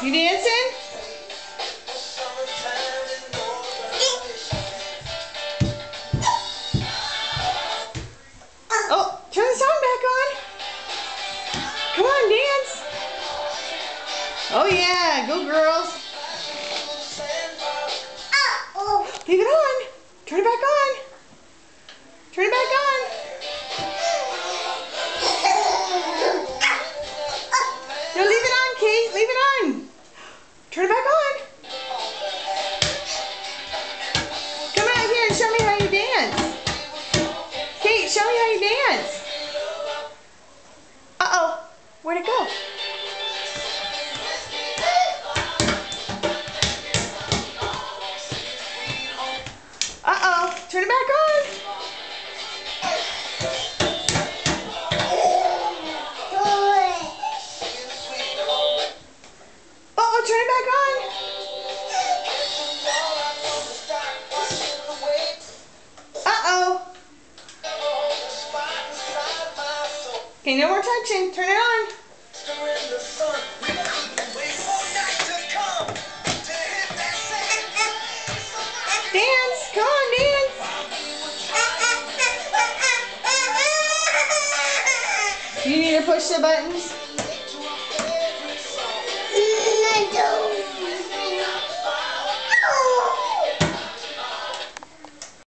You dancing? Oh, turn the song back on. Come on, dance. Oh yeah, go girls. Leave it on. Turn it back on. Turn it back on. No, leave it on, Kate. Leave it on. Turn it back on. Come out here and show me how you dance. Kate, show me how you dance. Uh-oh. Where'd it go? Uh-oh. Turn it back on. Uh-oh. Turn it back on. Uh-oh. Okay, no more touching. Turn it on. Dance. Come on, dance. You need to push the buttons? I don't.